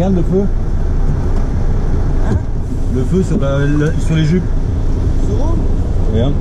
Regarde le feu. Hein? Le feu sur les jupes. C'est bon? Regarde.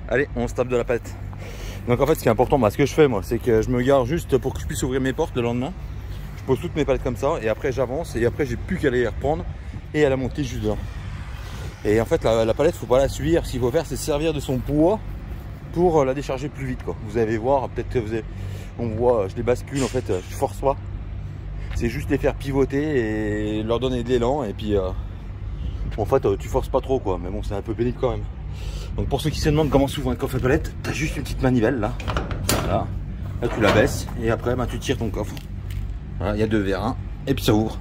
Allez, on se tape de la palette. Donc en fait, ce qui est important, ce que je fais moi, c'est que je me gare juste pour que je puisse ouvrir mes portes le lendemain. Je pose toutes mes palettes comme ça et après j'avance et après j'ai plus qu'à les reprendre et à la monter juste dedans. Et en fait, la palette, faut pas la suivre. Ce qu'il faut faire, c'est servir de son poids pour la décharger plus vite, quoi. Vous allez voir, peut-être que on voit, je les bascule en fait, je force pas. C'est juste les faire pivoter et leur donner de l'élan et puis en fait, tu forces pas trop, quoi. Mais bon, c'est un peu pénible quand même. Donc pour ceux qui se demandent comment s'ouvre un coffre à palette, tu as juste une petite manivelle là. Voilà. Là tu la baisses et après tu tires ton coffre. Voilà, il y a deux verres, hein, et puis ça ouvre.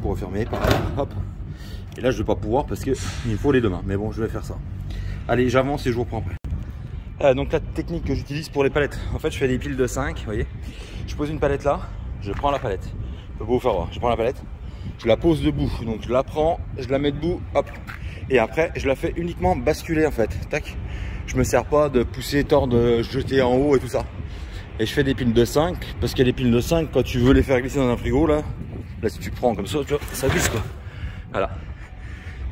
Pour refermer, pareil, hop. Et là je vais pas pouvoir parce que il faut les deux mains. Mais bon, je vais faire ça. Allez, j'avance et je vous reprends après. Donc la technique que j'utilise pour les palettes, en fait je fais des piles de 5, vous voyez. Je pose une palette là, je prends la palette. Je peux pas vous faire voir. Je prends la palette, je la pose debout, donc je la prends, je la mets debout, hop. Et après, je la fais uniquement basculer en fait. Tac. Je me sers pas de pousser, tordre, jeter en haut et tout ça. Et je fais des piles de 5 parce qu'il y a des piles de 5 quand tu veux les faire glisser dans un frigo là si tu prends comme ça, tu vois, ça glisse quoi. Voilà.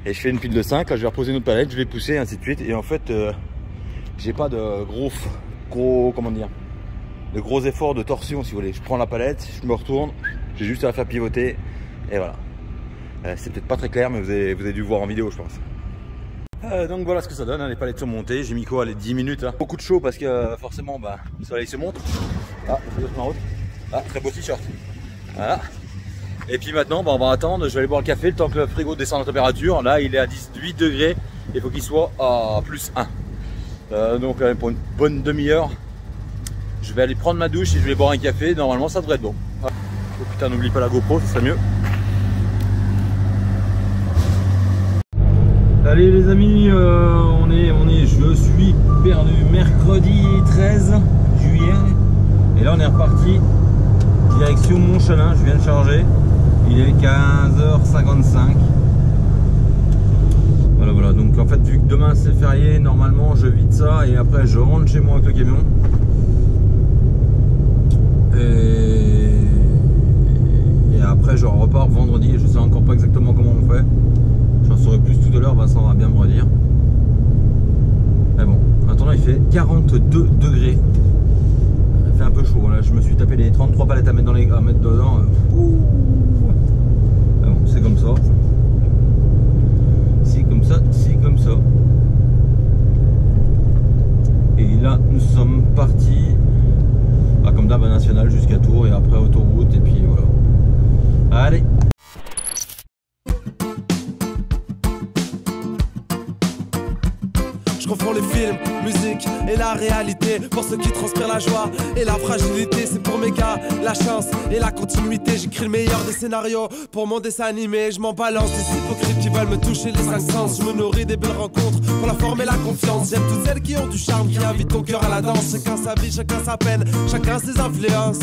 Et je fais une pile de 5, là je vais reposer une autre palette, je vais pousser, ainsi de suite. Et en fait, j'ai pas de comment dire, de gros efforts de torsion si vous voulez. Je prends la palette, je me retourne, j'ai juste à la faire pivoter et voilà. C'est peut-être pas très clair, mais vous avez dû voir en vidéo je pense. Donc voilà ce que ça donne, hein, les palettes sont montées, j'ai mis quoi, les 10 minutes hein. Beaucoup de chaud parce que forcément bah, le soleil se montre. Ah, très beau t-shirt. Voilà. Et puis maintenant bah, on va attendre, je vais aller boire le café le temps que le frigo descende en température. Là il est à 18 degrés, il faut qu'il soit à plus 1. Donc pour une bonne demi-heure, je vais aller prendre ma douche et je vais boire un café, normalement ça devrait être bon. Oh putain, n'oublie pas la GoPro, ça serait mieux. Allez les amis, je suis perdu, mercredi 13 juillet. Et là on est reparti, direction Montchalin, je viens de charger. Il est 15h55. Voilà, donc en fait vu que demain c'est férié, normalement je vide ça et après je rentre chez moi avec le camion. Et après je repars vendredi, je sais encore pas exactement comment on fait. J'en saurai plus tout à l'heure, Vincent va bien me redire. Mais bon, maintenant il fait 42 degrés. Il fait un peu chaud, là je me suis tapé les 33 palettes à mettre dedans. Mais bon, c'est comme ça. C'est comme ça. Et là nous sommes partis comme d'hab national jusqu'à Tours et après autoroute et puis voilà. Allez. Je confonds les films, musique et la réalité. Pour ceux qui transpirent la joie et la fragilité, c'est pour mes gars la chance et la continuité. J'écris le meilleur des scénarios pour mon dessin animé. Je m'en balance des hypocrites qui veulent me toucher les 5 sens. Je me nourris des belles rencontres pour la forme et la confiance. J'aime toutes celles qui ont du charme, qui invitent ton cœur à la danse. Chacun sa vie, chacun sa peine, chacun ses influences.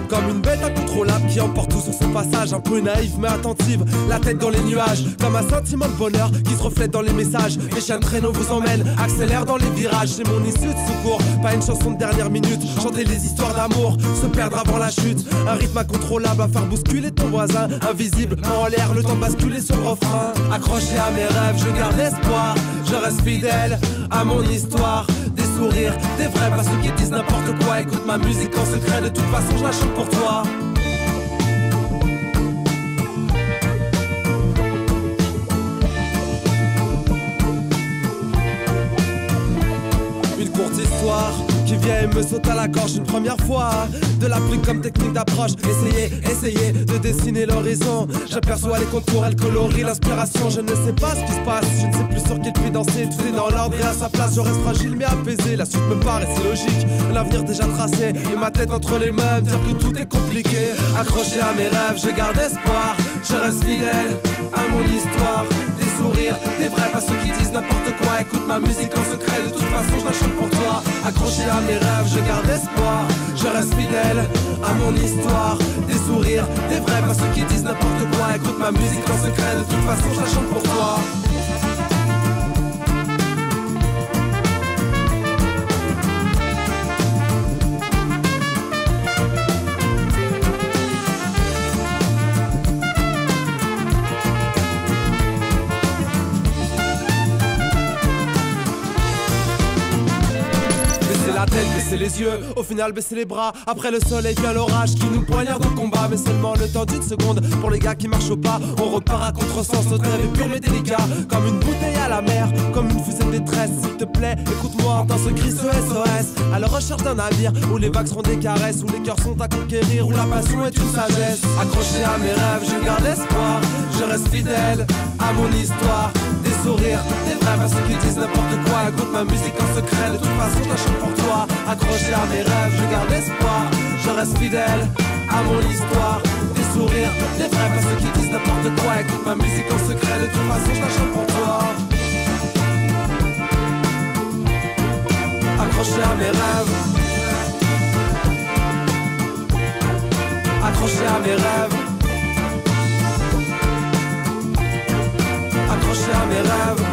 Comme une bête incontrôlable qui emporte tout sur son passage. Un peu naïve mais attentive, la tête dans les nuages. Comme un sentiment de bonheur qui se reflète dans les messages. Les chiens de traîneau vous emmènent, accélère dans les virages. C'est mon issue de secours, pas une chanson de dernière minute. Chanter les histoires d'amour, se perdre avant la chute. Un rythme incontrôlable à faire bousculer ton voisin. Invisible, en l'air, le temps de basculer sur le refrain. Accroché à mes rêves, je garde espoir. Je reste fidèle à mon histoire. Des sourires, des vrais, pas ceux qui disent n'importe quoi. Écoute ma musique en secret, de toute façon je la chante pour toi. Une courte histoire qui vient et me saute à la gorge une première fois. De la pluie comme technique d'approche. Essayez de dessiner l'horizon. J'aperçois les contours, elle colorie l'inspiration. Je ne sais pas ce qui se passe, je ne sais plus sur quel pied danser. Tout est dans l'ordre et à sa place, je reste fragile mais apaisé. La suite me paraissait logique, l'avenir déjà tracé. Et ma tête entre les mains, dire que tout est compliqué. Accroché à mes rêves, je garde espoir. Je reste fidèle à mon histoire. Des sourires, des vrais, pas ceux qui disent n'importe quoi. Écoute ma musique en secret, de toute façon je la chante pour toi. Accroché à mes rêves, je garde espoir. Je reste fidèle à mon histoire. Des sourires, des vrais, pas ceux qui disent n'importe quoi. Écoute ma musique en secret, de toute façon je la chante pour toi. Baisser les yeux, au final baisser les bras. Après le soleil vient l'orage qui nous poignarde au combat. Mais seulement le temps d'une seconde. Pour les gars qui marchent au pas, on repart à contresens. Notre rêve est pur mais délicat, comme une bouteille à la mer, comme une fusée de détresse. S'il te plaît, écoute-moi, dans ce cri, ce SOS. À la recherche d'un navire, où les vagues seront des caresses, où les cœurs sont à conquérir, où la passion est une sagesse. Accroché à mes rêves, je garde espoir. Je reste fidèle à mon histoire. Des sourires, des vrais, pas ceux qui disent n'importe quoi. Écoute ma musique en secret, de toute façon je la chante pour toi. Accroché à mes rêves, je garde espoir. Je reste fidèle à mon histoire. Des sourires, des vrais, pas ceux qui disent n'importe quoi. Écoute ma musique en secret, de toute façon je la chante pour toi. Accroché à mes rêves. Accroché à mes rêves. accroché à mes rêves.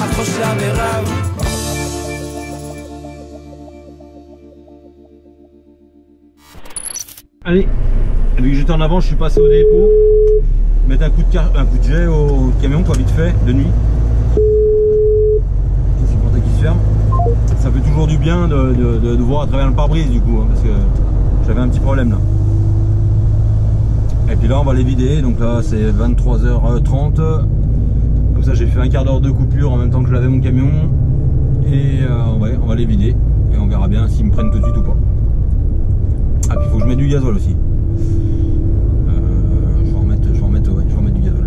Accroché à mes rêves. Allez, vu que j'étais en avant, je suis passé au dépôt. Mettre un coup de jet au camion, quoi, vite fait, de nuit. C'est pour ça qu'il se ferme. Ça fait toujours du bien de voir à travers le pare-brise du coup, hein, parce que j'avais un petit problème là. Et puis là on va les vider, donc là c'est 23h30. Comme ça j'ai fait un quart d'heure de coupure en même temps que je lavais mon camion. Et ouais, on va les vider et on verra bien s'ils me prennent tout de suite ou pas. Ah puis il faut que je mette du gasoil aussi. Je vais remettre du gasoil.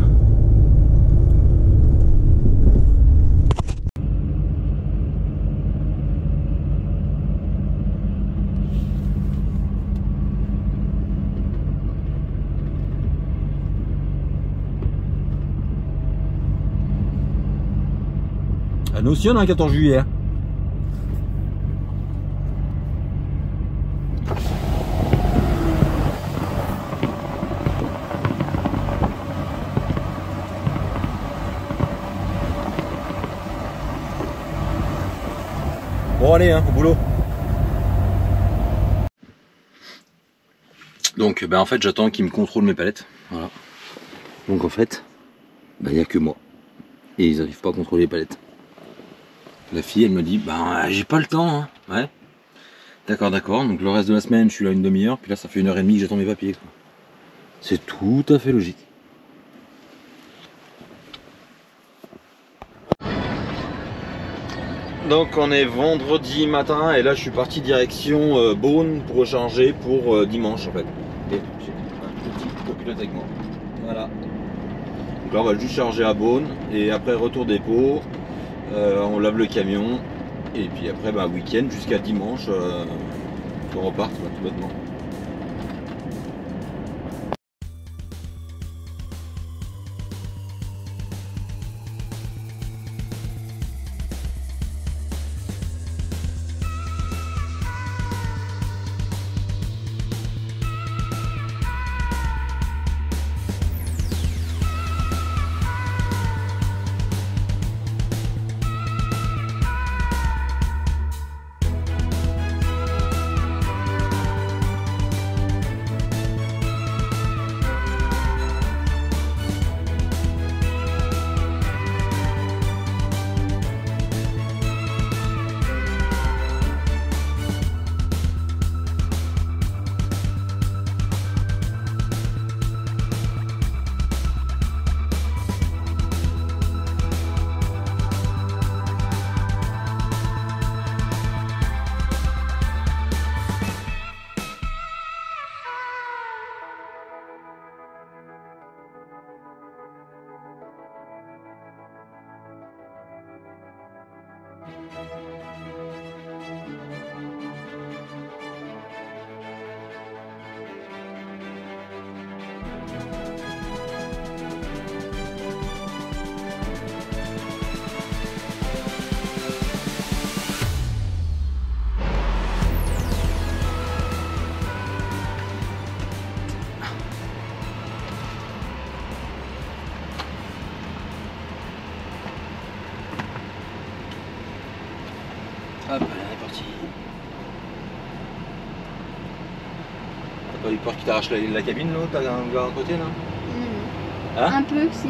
Nous aussi on a un 14 juillet. Bon allez, hein, au boulot. Donc en fait j'attends qu'il me contrôle mes palettes. Voilà. Donc en fait, il n'y a que moi. Et ils n'arrivent pas à contrôler les palettes. La fille elle me dit j'ai pas le temps hein. Ouais. D'accord. Donc le reste de la semaine je suis là une demi-heure. Puis là ça fait 1h30 que j'attends mes papiers. C'est tout à fait logique. Donc on est vendredi matin et là je suis parti direction Beaune pour recharger pour dimanche en fait. Et j'ai un petit copilote avec moi. Voilà. Donc là on va juste charger à Beaune et après retour dépôt, on lave le camion et puis après week-end jusqu'à dimanche on repart tout bêtement. Hop, elle est partie. T'as pas eu peur qu'il t'arrache la cabine l'autre, t'as un gars à côté là? Hein? Un peu, si.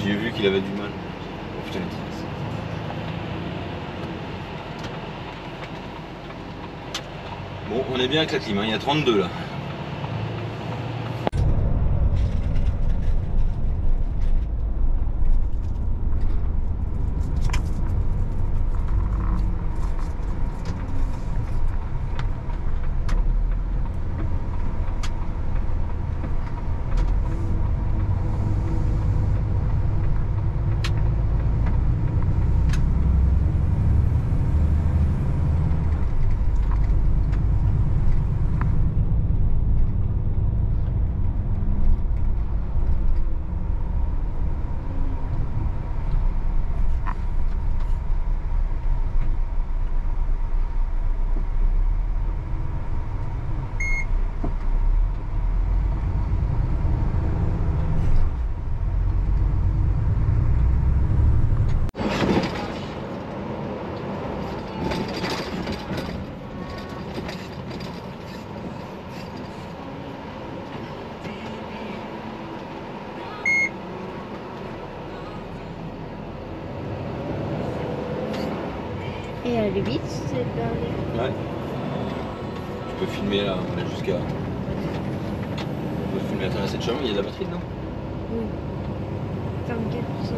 J'ai vu qu'il avait du mal. Oh putain, les traces. Bon, on est bien avec la clim, hein. Il y a 32 là. Et à 8, c'est blindé. Ouais. Tu peux filmer là, on est jusqu'à. On peut filmer à cette chambre, il y a de la batterie dedans. Oui. 24%.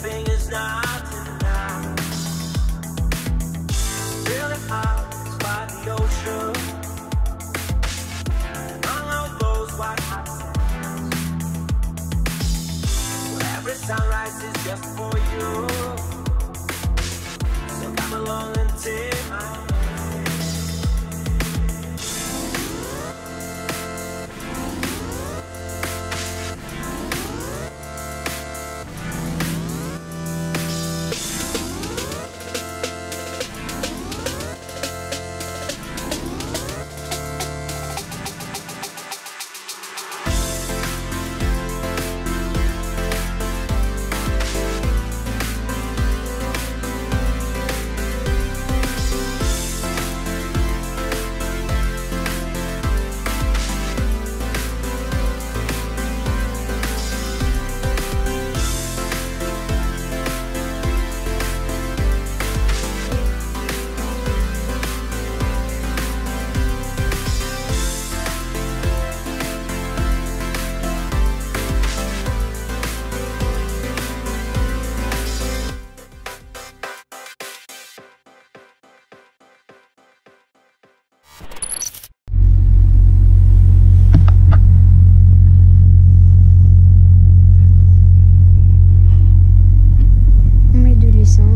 everything is not enough. Really hot by the ocean, among all those white hot sands. Well, every sunrise is just for you, so come along and take my hand. On met de l'essence.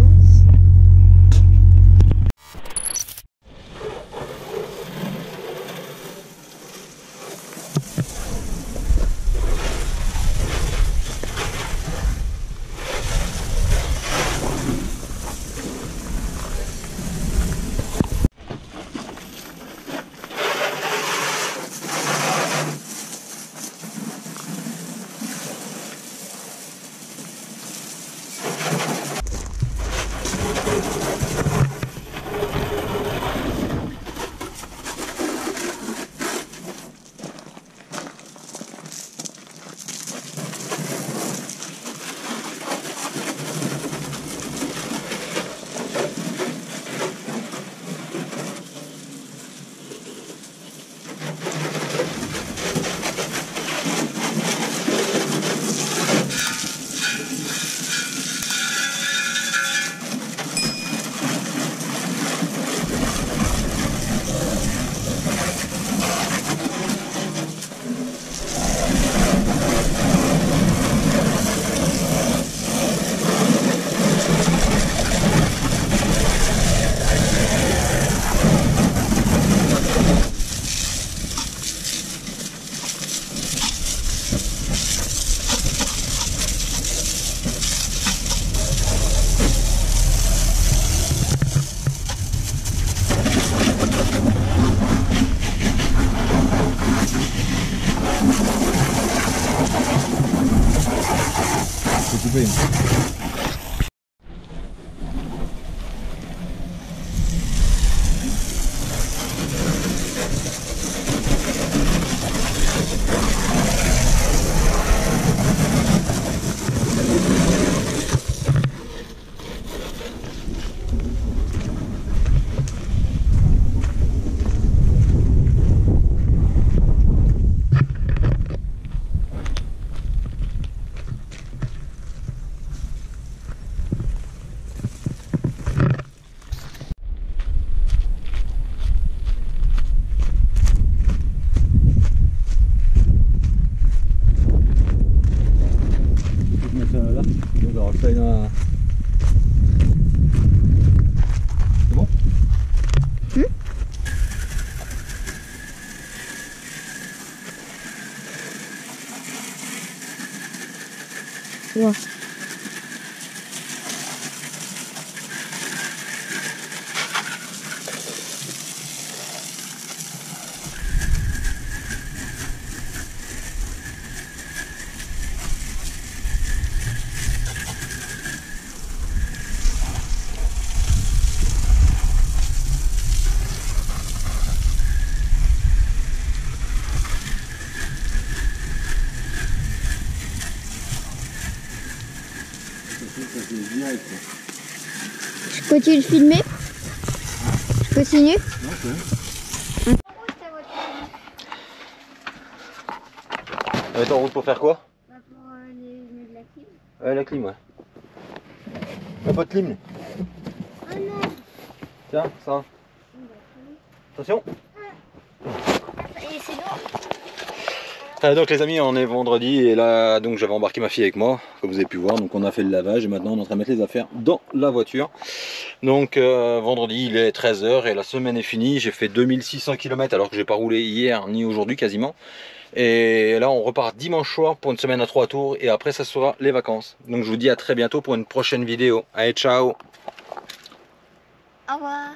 C'est bon? Ouais. Je continue de filmer? Je continue? Elle est en route pour faire quoi? Pour les de la clim. Ouais, la clim, ouais. Un pote Lim. Oh non. Tiens, ça. Attention. Et c'est lourd. Donc les amis, on est vendredi et là donc j'avais embarqué ma fille avec moi, comme vous avez pu voir. Donc on a fait le lavage et maintenant on est en train de mettre les affaires dans la voiture. Donc vendredi il est 13 h et la semaine est finie. J'ai fait 2600 km alors que j'ai pas roulé hier ni aujourd'hui quasiment. Et là on repart dimanche soir pour une semaine à 3 tours et après ça sera les vacances. Donc je vous dis à très bientôt pour une prochaine vidéo. Allez, ciao. Au revoir.